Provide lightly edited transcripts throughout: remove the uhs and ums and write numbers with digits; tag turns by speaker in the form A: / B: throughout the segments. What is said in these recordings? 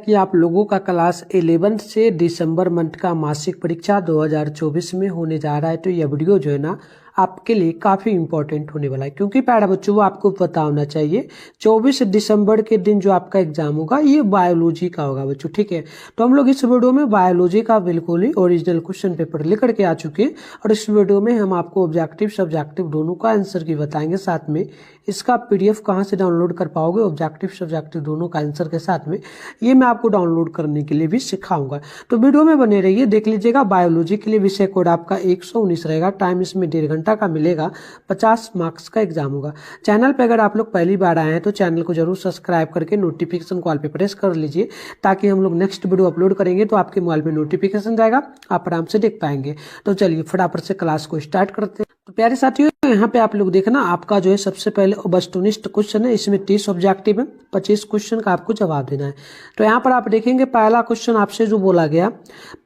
A: कि आप लोगों का क्लास 11 से दिसंबर मंथ का मासिक परीक्षा 2024 में होने जा रहा है। तो यह वीडियो जो है ना आपके लिए काफ़ी इंपॉर्टेंट होने वाला है, क्योंकि प्यारे बच्चों वो आपको पता होना चाहिए 24 दिसंबर के दिन जो आपका एग्जाम होगा ये बायोलॉजी का होगा बच्चों। ठीक है, तो हम लोग इस वीडियो में बायोलॉजी का बिल्कुल ही ओरिजिनल क्वेश्चन पेपर लेकर के आ चुके हैं और इस वीडियो में हम आपको ऑब्जेक्टिव सब्जेक्टिव दोनों का आंसर की बताएंगे। साथ में इसका पीडीएफ कहाँ से डाउनलोड कर पाओगे ऑब्जेक्टिव सब्जेक्टिव दोनों का आंसर के साथ में, ये मैं आपको डाउनलोड करने के लिए भी सिखाऊंगा। तो वीडियो में बने रहिए, देख लीजिएगा। बायोलॉजी के लिए विषय कोड आपका 119 रहेगा, टाइम इसमें 1.5 घंटा का मिलेगा, 50 मार्क्स का एग्जाम होगा। चैनल पे अगर आप लोग पहली बार आए हैं तो चैनल को जरूर सब्सक्राइब करके नोटिफिकेशन कॉल पे प्रेस कर लीजिए, ताकि हम लोग नेक्स्ट वीडियो अपलोड करेंगे तो आपके मोबाइल में नोटिफिकेशन जाएगा, आप आराम से देख पाएंगे। तो चलिए फटाफट से क्लास को स्टार्ट करते हैं। तो प्यारे साथियों, यहाँ पे आप लोग देखना, आपका जो है सबसे पहले वस्तुनिष्ठ क्वेश्चन है, इसमें 30 ऑब्जेक्टिव है, 25 क्वेश्चन का आपको जवाब देना है। तो यहाँ पर आप देखेंगे पहला क्वेश्चन आपसे जो बोला गया,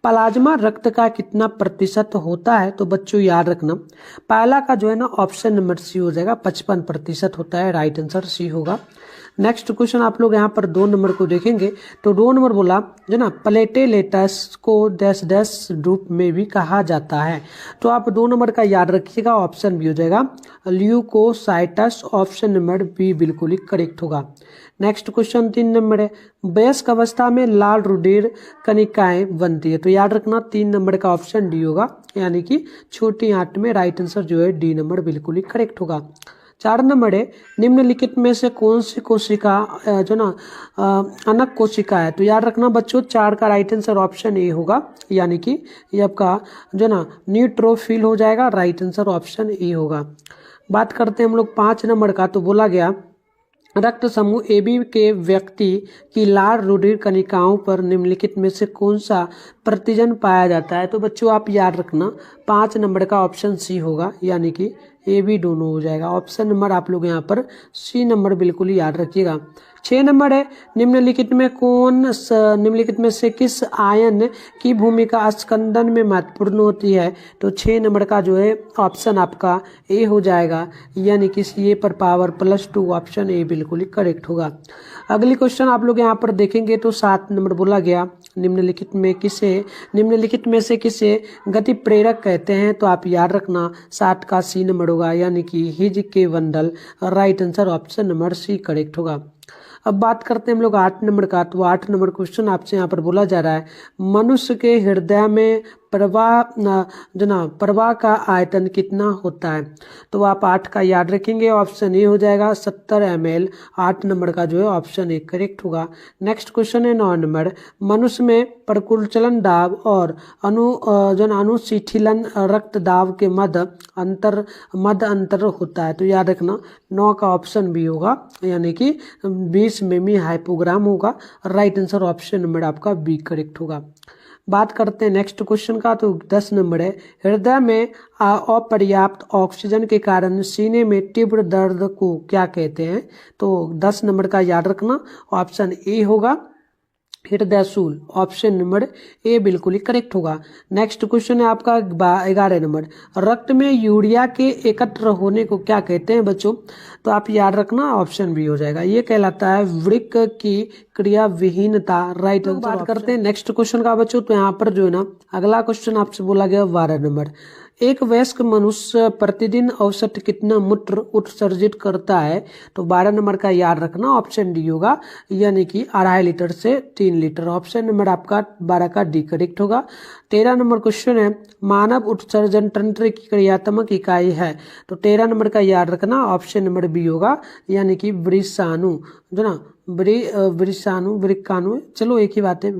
A: प्लाज्मा रक्त का कितना प्रतिशत होता है। तो बच्चों याद रखना, पहला का जो है ना ऑप्शन नंबर सी हो जाएगा, 55% होता है, राइट आंसर सी होगा। नेक्स्ट क्वेश्चन आप लोग यहाँ पर 2 नंबर को देखेंगे तो 2 नंबर बोला जो ना प्लेटेलेट्स को डैश डैश रूप में भी कहा जाता है। तो आप 2 नंबर का याद रखिएगा, ऑप्शन बी हो जाएगा ल्यूकोसाइटस, ऑप्शन नंबर बी बिल्कुल ही करेक्ट होगा। नेक्स्ट क्वेश्चन 3 नंबर है, वयस्क अवस्था में लाल रुधिर कणिकाएं बनती है। तो याद रखना 3 नंबर का ऑप्शन डी होगा, यानी कि छोटी आंत में, राइट आंसर जो है डी नंबर बिल्कुल ही करेक्ट होगा। 4 नंबर है, निम्नलिखित में से कौन सी कोशिका जो ना अनक कोशिका है। तो याद रखना बच्चों 4 का राइट आंसर ऑप्शन ए होगा, यानी कि ये आपका जो ना न्यूट्रोफिल हो जाएगा, राइट आंसर ऑप्शन ए होगा। बात करते हैं हम लोग 5 नंबर का। तो बोला गया रक्त समूह ए बी के व्यक्ति की लाल रुधिर कणिकाओं पर निम्नलिखित में से कौन सा प्रतिजन पाया जाता है। तो बच्चों आप याद रखना 5 नंबर का ऑप्शन सी होगा, यानी कि ए बी दोनों हो जाएगा। ऑप्शन नंबर आप लोग यहाँ पर सी नंबर बिल्कुल ही याद रखिएगा। 6 नंबर है, निम्नलिखित में से किस आयन की भूमिका स्कंदन में महत्वपूर्ण होती है। तो 6 नंबर का जो है ऑप्शन आपका ए हो जाएगा, यानी कि सी ए पर पावर +2, ऑप्शन ए बिल्कुल ही करेक्ट होगा। अगली क्वेश्चन आप लोग यहाँ पर देखेंगे तो 7 नंबर बोला गया, निम्नलिखित में से किसे गति प्रेरक कहते हैं। तो आप याद रखना 7 का सी नंबर होगा, यानी कि हिज के bundle, right answer option number C correct होगा। अब बात करते हैं हम लोग 8 नंबर का। तो 8 नंबर क्वेश्चन आपसे यहाँ पर बोला जा रहा है, मनुष्य के हृदय में प्रवाह का आयतन कितना होता है। तो आप 8 का याद रखेंगे, ऑप्शन ए हो जाएगा 70 ml, 8 नंबर का जो है ऑप्शन ए करेक्ट होगा। नेक्स्ट क्वेश्चन है 9 नंबर, मनुष्य में प्रकुंचलन दाब और अनुशीतलन रक्त दाब के मध्य अंतर होता है। तो याद रखना 9 का ऑप्शन बी होगा, यानी कि 20 मिमी हाइपोग्राम होगा, राइट आंसर ऑप्शन नंबर आपका बी करेक्ट होगा। बात करते हैं नेक्स्ट क्वेश्चन का। तो 10 नंबर है, हृदय में अपर्याप्त ऑक्सीजन के कारण सीने में तीव्र दर्द को क्या कहते हैं। तो 10 नंबर का याद रखना ऑप्शन ए होगा हृदय शूल, ऑप्शन नंबर ए बिल्कुल ही करेक्ट होगा। नेक्स्ट क्वेश्चन है आपका 11 नंबर, रक्त में यूरिया के एकत्र होने को क्या कहते हैं बच्चों। तो आप याद रखना ऑप्शन बी हो जाएगा, ये कहलाता है वृक्क की क्रिया विहीनता, राइट आंसर। बात करते हैं नेक्स्ट क्वेश्चन का बच्चों। तो यहाँ पर जो है ना अगला क्वेश्चन आपसे बोला गया 12 नंबर, एक वयस्क मनुष्य प्रतिदिन औसत कितना मूत्र उत्सर्जित करता है। तो 12 नंबर का याद रखना ऑप्शन डी होगा, यानी कि 2.5 लीटर से 3 लीटर, ऑप्शन नंबर आपका 12 का डी करेक्ट होगा। 13 नंबर क्वेश्चन है, मानव उत्सर्जन तंत्र की क्रियात्मक इकाई है। तो 13 नंबर का याद रखना ऑप्शन नंबर बी होगा, यानी कि वृषाणु जो ना वृक्काणु, चलो एक ही बात है,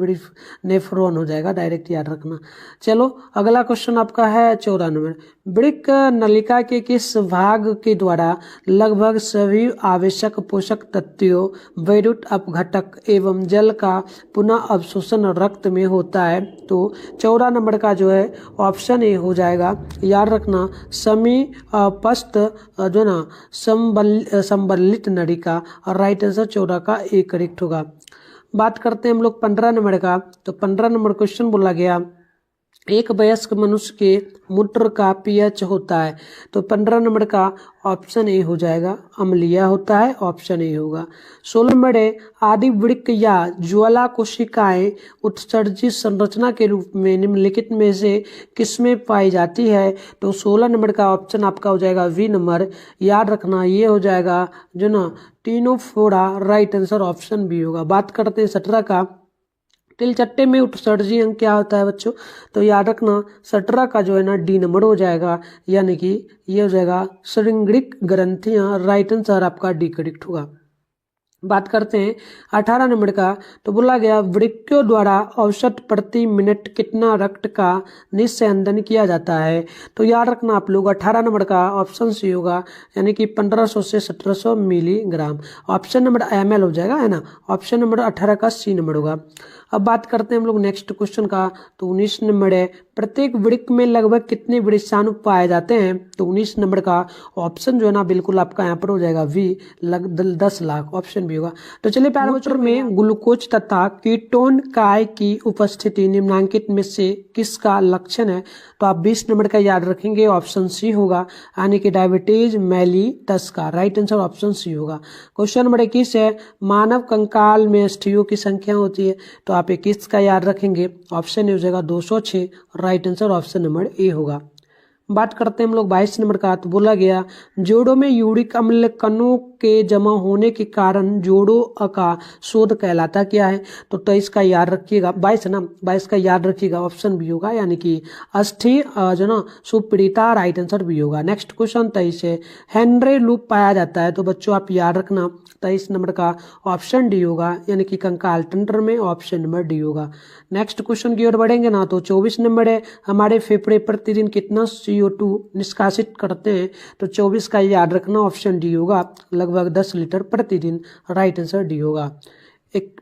A: नेफ्रॉन हो जाएगा, डायरेक्ट याद रखना। चलो अगला क्वेश्चन आपका है 14 नंबर, वृक्क नलिका के किस भाग के द्वारा लगभग सभी आवश्यक पोषक तत्वों, वैद्युत अपघटक एवं जल का पुनः अवशोषण रक्त में होता है। तो 14 नंबर का जो है ऑप्शन ए हो जाएगा, याद रखना समीपस्थ जो ना संबलित नलिका, और राइट आंसर 14 का ए करेक्ट होगा। बात करते हैं हम लोग 15 नंबर का। तो 15 नंबर क्वेश्चन बोला गया, एक वयस्क मनुष्य के मूत्र का पीएच होता है, तो 15 नंबर का ऑप्शन ए हो जाएगा, अम्लीय होता है, ऑप्शन ए होगा। 16 नंबर है, आदि वृक्क या ज्वाला कोशिकाएं उत्सर्जित संरचना के रूप में निम्नलिखित में से किसमें पाई जाती है, तो 16 नंबर का ऑप्शन आपका हो जाएगा वी नंबर। याद रखना ये हो जाएगा जो ना Ctenophora, right answer option B होगा। बात करते हैं 17 का, तिलचट्टे में उत्सर्जी अंग क्या होता है बच्चों, तो याद रखना 17 का जो है ना डी नंबर हो जाएगा, यानी कि ये हो जाएगा श्रृंगरिक ग्रंथियां, राइट आंसर आपका डी करेक्ट होगा। बात करते हैं 18 नंबर का, तो बोला गया वृक्कों द्वारा औसत प्रति मिनट कितना रक्त का निस्यंदन किया जाता है, तो याद रखना आप लोग 18 नंबर का ऑप्शन सी होगा, यानी कि 1500 से 1700 मिलीग्राम। ऑप्शन नंबर ml हो जाएगा, है ना। ऑप्शन नंबर 18 का सी नंबर होगा। अब बात करते हैं हम लोग नेक्स्ट क्वेश्चन का, तो 19 नंबर है, प्रत्येक वृक्क में लगभग कितने वृषाणु पाए जाते हैं, तो 19 नंबर का ऑप्शन जो है ना बिल्कुल आपका यहाँ पर हो जाएगा वी, 10 लाख, ऑप्शन भी होगा। तो चलिए प्यारे बच्चों में ग्लूकोज तथा कीटोन काय की उपस्थिति निम्नांकित में से किसका लक्षण है, तो आप 20 नंबर का याद रखेंगे, ऑप्शन सी होगा, यानी कि डायबिटीज मेलिटस का, राइट आंसर ऑप्शन सी होगा। क्वेश्चन नंबर 21 है, मानव कंकाल में अस्थियों की संख्या होती है, तो आप 21 का याद रखेंगे, ऑप्शन ए हो जाएगा 206, right answer option number A होगा। बात करते हैं हम लोग 22 नंबर का, तो बोला गया जोड़ों में यूरिक अम्ल कणों के जमा होने के कारण जोड़ों का शोध कहलाता क्या है, तो 23 का याद रखिएगा, 22 ना, 22 का याद रखिएगा, ऑप्शन बी होगा, यानी कि अस्थि जो ना सुपीड़िता, राइट आंसर बी होगा। नेक्स्ट क्वेश्चन 23 है, हेनरी लूप पाया जाता है, तो बच्चों आप याद रखना 23 नंबर का ऑप्शन डी होगा, यानी कि कंकाल तंत्र में, ऑप्शन नंबर डी होगा। नेक्स्ट क्वेश्चन की ओर बढ़ेंगे ना, तो 24 नंबर है, हमारे फेफड़े प्रतिदिन कितना CO2 निष्कासित करते हैं, तो 24 का याद रखना, ऑप्शन डी होगा, लगभग 10 लीटर प्रतिदिन, राइट आंसर डी होगा।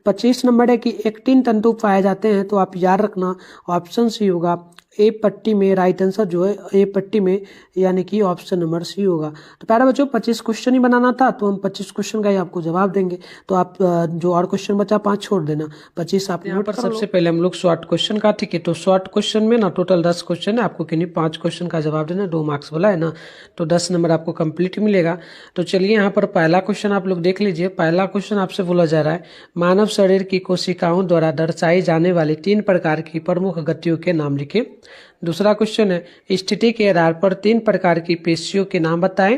A: 25 नंबर है कि एक्टिन तंतु पाए जाते हैं, तो आप याद रखना, ऑप्शन सी होगा, ए पट्टी में, राइट आंसर जो है ए पट्टी में, यानी कि ऑप्शन नंबर सी होगा। तो प्यारे बच्चों 25 क्वेश्चन ही बनाना था, तो हम 25 क्वेश्चन का ही आपको जवाब देंगे, तो आप जो और क्वेश्चन बचा 5 छोड़ देना, 25 आप यहाँ पर। सबसे पहले हम लोग शॉर्ट क्वेश्चन का, ठीक है, तो शॉर्ट क्वेश्चन में ना टोटल 10 क्वेश्चन है, आपको किन्हीं 5 क्वेश्चन का जवाब देना, 2 मार्क्स वाला है ना, तो 10 नंबर आपको कंप्लीट मिलेगा। तो चलिए यहाँ पर पहला क्वेश्चन आप लोग देख लीजिए। पहला क्वेश्चन आपसे बोला जा रहा है, मानव शरीर की कोशिकाओं द्वारा दर्शाई जाने वाली 3 प्रकार की प्रमुख गतियों के नाम लिखें। दूसरा क्वेश्चन है, स्थिति के आधार पर 3 प्रकार की पेशियों के नाम बताएं।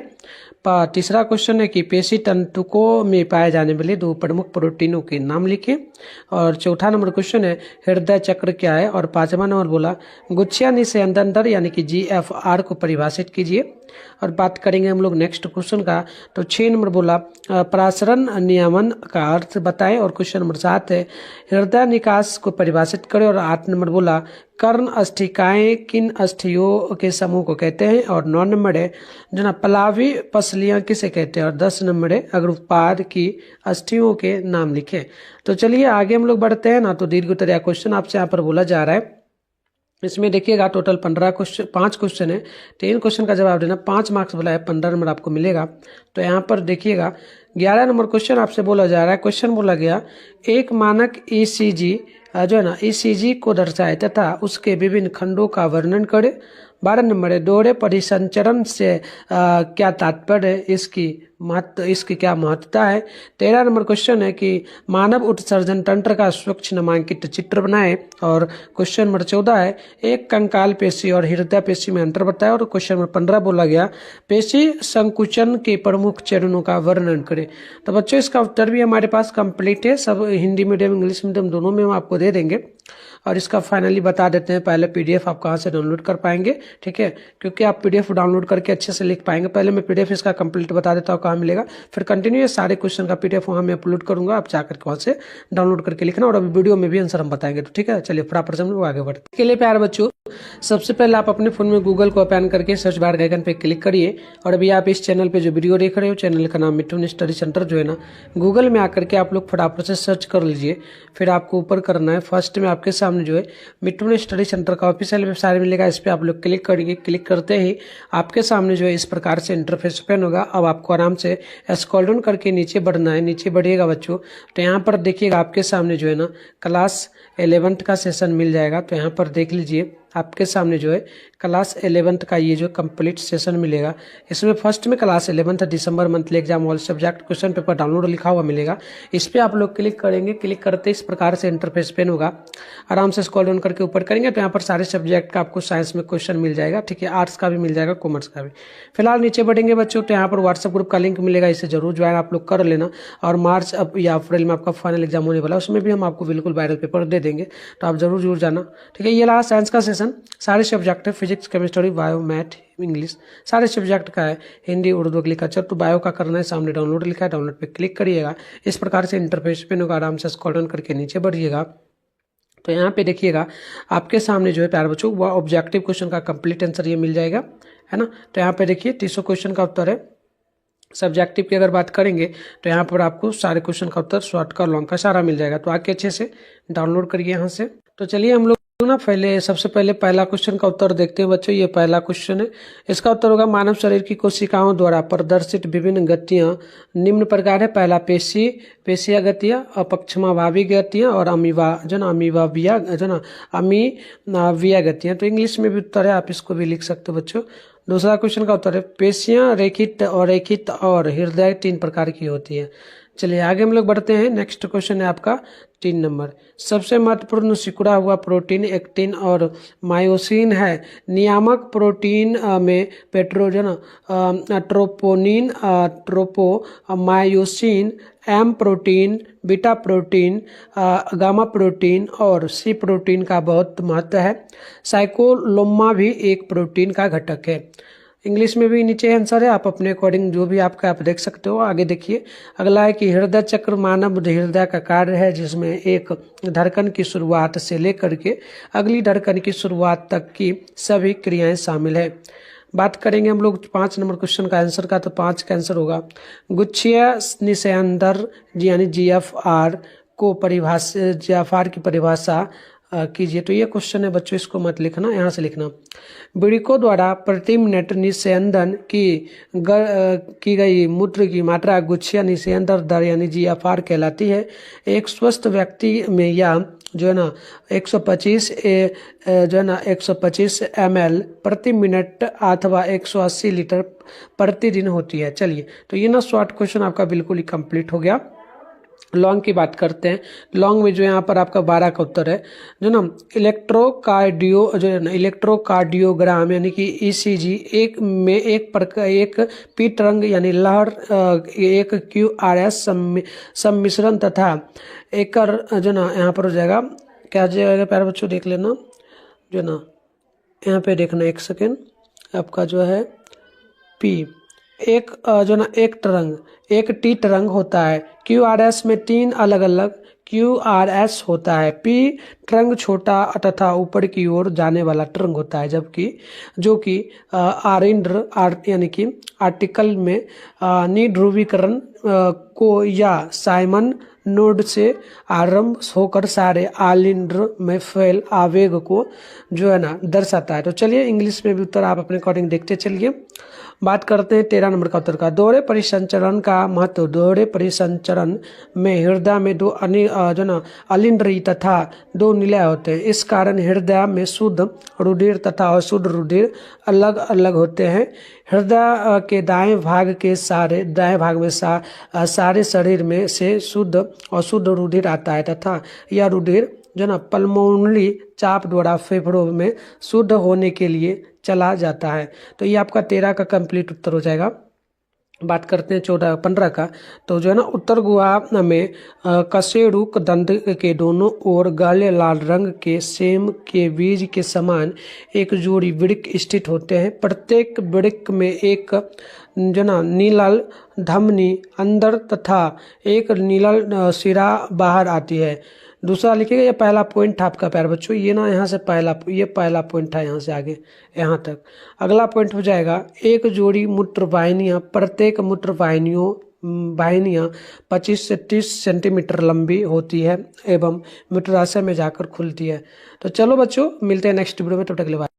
A: तीसरा क्वेश्चन है कि पेशी तंतुकों में पाए जाने वाले 2 प्रमुख प्रोटीनों के नाम लिखें। और चौथा नंबर क्वेश्चन है, हृदय चक्र क्या है। और 5वां नंबर बोला, गुच्छिया निस्यंदन दर यानी कि GFR को परिभाषित कीजिए। और बात करेंगे हम लोग नेक्स्ट क्वेश्चन का, तो 6 नंबर बोला, प्रासरण नियमन का अर्थ बताएं। और क्वेश्चन नंबर 7 है, हृदय निकास को परिभाषित करें। और 8 नंबर बोला, कर्ण अस्थिकाएं किन अस्थियों के समूह को कहते हैं। और 9 नंबर है जो ना पलावी पसलियां किसे कहते हैं। और 10 नंबर है अग्रपाद की अस्थियों के नाम लिखें। तो चलिए आगे हम लोग बढ़ते हैं ना, तो दीर्घोत्तरीय क्वेश्चन आपसे यहाँ पर बोला जा रहा है। इसमें देखिएगा टोटल 5 क्वेश्चन है, 3 क्वेश्चन का जवाब देना, 5 मार्क्स बोला है, 15 नंबर आपको मिलेगा। तो यहाँ पर देखिएगा 11 नंबर क्वेश्चन आपसे बोला जा रहा है। क्वेश्चन बोला गया, एक मानक ECG जो है ना ECG को दर्शाए तथा उसके विभिन्न खंडों का वर्णन करे। 12 नंबर है, दोहरे परिसंचरण से क्या तात्पर्य है, इसकी क्या महत्वता है। 13 नंबर क्वेश्चन है कि मानव उत्सर्जन तंत्र का स्वच्छ नामांकित चित्र बनाए। और क्वेश्चन नंबर 14 है, एक कंकाल पेशी और हृदय पेशी में अंतर बताए। और क्वेश्चन नंबर 15 बोला गया, पेशी संकुचन के प्रमुख चरणों का वर्णन करें। तो बच्चों इसका उत्तर भी हमारे पास कंप्लीट है, सब हिंदी मीडियम इंग्लिश मीडियम दोनों में हम आपको दे देंगे। और इसका फाइनली बता देते हैं, पहले PDF आप कहाँ से डाउनलोड कर पाएंगे, ठीक है, क्योंकि आप PDF डाउनलोड करके अच्छे से लिख पाएंगे। पहले मैं PDF इसका कंप्लीट बता देता हूँ कहाँ मिलेगा, फिर कंटिन्यू ये सारे क्वेश्चन का PDF वहाँ मैं अपलोड करूंगा, आप जाकर वहाँ से डाउनलोड करके लिखना। और अभी वीडियो में भी आंसर हम बताएंगे, तो ठीक है। चलिए फटाफट से हम लोग आगे बढ़ते हैं। के लिए प्यारे बच्चों, सबसे पहले आप अपने फोन में गूगल को ओपन करके सर्च बार के आइकन पे क्लिक करिए। और अभी आप इस चैनल पे जो वीडियो देख रहे हो, चैनल का नाम मिठुन स्टडी सेंटर जो है ना, गूगल में आकर के आप लोग फटाफट से सर्च कर लीजिए। फिर आपको ऊपर करना है, फर्स्ट में आपके सामने जो है मिठुन स्टडी सेंटर का ऑफिशियल वेबसाइट मिलेगा, इस पर आप लोग क्लिक करेंगे। क्लिक करते ही आपके सामने जो है इस प्रकार से इंटरफेस ओपन होगा। अब आपको आराम से स्क्रॉल डाउन करके नीचे बढ़ना है। नीचे बढ़िएगा बच्चों, तो यहाँ पर देखिएगा आपके सामने जो है ना क्लास 11th का सेशन मिल जाएगा। तो यहाँ पर देख लीजिए, आपके सामने जो है क्लास 11th का ये जो कंप्लीट सेशन मिलेगा। इसमें फर्स्ट में क्लास 11th दिसंबर monthly exam all subject question paper download लिखा हुआ मिलेगा। इस पर आप लोग क्लिक करेंगे, क्लिक करते इस प्रकार से इंटरफेस पेन होगा। आराम से स्क्रॉल डाउन करके ऊपर करेंगे तो यहाँ पर सारे सब्जेक्ट का आपको साइंस में क्वेश्चन मिल जाएगा, ठीक है। आर्ट्स का भी मिल जाएगा, कॉमर्स का भी। फिलहाल नीचे बढ़ेंगे बच्चों तो यहाँ पर व्हाट्सएप ग्रुप का लिंक मिलेगा, इसे जरूर ज्वाइन आप लोग कर लेना। और मार्च अब या अप्रैल में आपका फाइनल एग्जाम होने वाला है, उसमें भी हम आपको बिल्कुल वायरल पेपर दे देंगे, तो आप जरूर जाना, ठीक है। ये रहा साइंस का सेशन, सारे सब्जेक्ट है, physics, chemistry, bio, math, English, सारे सब्जेक्ट का है, हिंदी, उर्दू, एग्रीकल्चर। तो बायो का करना है, सामने डाउनलोड लिखा है, डाउनलोड पे क्लिक करिएगा। इस प्रकार से इंटरफेस पे होगा, आराम से स्क्रॉल डाउन करके नीचे बढ़िएगा तो यहाँ पे देखिएगा आपके सामने जो है प्यारे बच्चों वह ऑब्जेक्टिव क्वेश्चन का कंप्लीट आंसर ये मिल जाएगा, है ना। तो यहाँ पे देखिए 300 क्वेश्चन का उत्तर है। सब्जेक्टिव की अगर बात करेंगे तो यहाँ पर आपको सारे क्वेश्चन का उत्तर शॉर्ट का लॉन्ग का सारा मिल जाएगा। तो आके अच्छे से डाउनलोड करिए यहाँ से। तो चलिए हम लोग ना सबसे पहले पहला क्वेश्चन का उत्तर देखते हैं बच्चों। ये पहला क्वेश्चन है, इसका उत्तर होगा मानव शरीर की कोशिकाओं द्वारा प्रदर्शित विभिन्न गतियां निम्न प्रकार है। पहला पेशिया गतियां, अपक्षमाभावी गतियां और अमीवाविया गतियां। तो इंग्लिश में भी उत्तर है, आप इसको भी लिख सकते हो बच्चों। दूसरा क्वेश्चन का उत्तर है पेशियां रेखित और हृदय 3 प्रकार की होती है। चलिए आगे हम लोग बढ़ते हैं। नेक्स्ट क्वेश्चन है आपका 3 नंबर। सबसे महत्वपूर्ण सिकुड़ा हुआ प्रोटीन एक्टिन और मायोसिन है। नियामक प्रोटीन में troponin, myosin, M protein, beta protein, gamma protein और सी प्रोटीन का बहुत महत्व है। साइकोलोमा भी एक प्रोटीन का घटक है। इंग्लिश में भी नीचे आंसर है, आप अपने अकॉर्डिंग जो भी आपका आप देख सकते हो। आगे देखिए अगला है कि हृदय चक्र मानव हृदय का कार्य है जिसमें एक धड़कन की शुरुआत से लेकर के अगली धड़कन की शुरुआत तक की सभी क्रियाएं शामिल है। बात करेंगे हम लोग 5 नंबर क्वेश्चन का आंसर का, तो 5 का आंसर होगा गुच्छीय निस्यंदर यानी GFR की परिभाषा कीजिए। तो ये क्वेश्चन है बच्चों, इसको मत लिखना, यहाँ से लिखना। वृक्कों द्वारा प्रति मिनट निस्यंदन की गई मूत्र की मात्रा गुच्छीय निस्यंदन दर यानी GFR कहलाती है। एक स्वस्थ व्यक्ति में यह जो है ना 125 ml प्रति मिनट अथवा 180 लीटर प्रतिदिन होती है। चलिए तो ये ना शॉर्ट क्वेश्चन आपका बिल्कुल ही कंप्लीट हो गया। लॉन्ग की बात करते हैं। लॉन्ग में जो यहाँ पर आपका 12 का उत्तर है जो ना इलेक्ट्रोकार्डियोग्राम यानी कि ECG एक पी तरंग यानी लहर, एक QRS सम्मिश्रण तथा एकर जो ना यहाँ पर हो जाएगा क्या जाएगा प्यारे बच्चों देख लेना जो ना यहाँ पे देखना 1 सेकेंड आपका जो है P एक जो ना एक टी तरंग होता है। QRS में 3 अलग अलग QRS होता है। P तरंग छोटा तथा ऊपर की ओर जाने वाला तरंग होता है, जबकि जो कि यानी कि आर्टिकल में निध्रुवीकरण को या साइमन नोड से आरंभ होकर सारे आलिंद्र में फैल आवेग को जो है ना दर्शाता है। तो चलिए इंग्लिश में भी उत्तर आप अपने अकॉर्डिंग देखते चलिए। बात करते हैं 13 नंबर का उत्तर का। दोहरे परिसंचरण का महत्व। दोहरे परिसंचरण में हृदय में 2 अलिंद्री तथा 2 निलय होते हैं। इस कारण हृदय में शुद्ध रुधिर तथा अशुद्ध रुधिर अलग अलग होते हैं। हृदय के दाएं भाग में सारे शरीर में से शुद्ध अशुद्ध रुधिर आता है तथा यह रुधिर जो ना पल्मोनरी चाप द्वारा फेफड़ों में शुद्ध होने के लिए चला जाता है। तो ये आपका 13 का कंप्लीट उत्तर हो जाएगा। बात करते हैं 15 का। तो जो है ना उत्तर गुहा में कशेरुक दंत के दोनों ओर गहरे लाल रंग के सेम के बीज के समान एक जोड़ी वृक्क स्थित होते हैं। प्रत्येक वृक्क में एक जो ना नीलल धमनी अंदर तथा एक नीलल सिरा बाहर आती है। दूसरा लिखिएगा, ये पहला पॉइंट था आपका प्यारे बच्चों, ये ना यहाँ से पहला पॉइंट था, यहाँ से आगे यहाँ तक। अगला पॉइंट हो जाएगा एक जोड़ी मूत्र वाहिनियाँ, प्रत्येक मूत्र वाहिनियाँ 25 से 30 सेंटीमीटर लंबी होती है एवं मूत्राशय में जाकर खुलती है। तो चलो बच्चों मिलते हैं नेक्स्ट वीडियो में, तब तक के लिए बाय।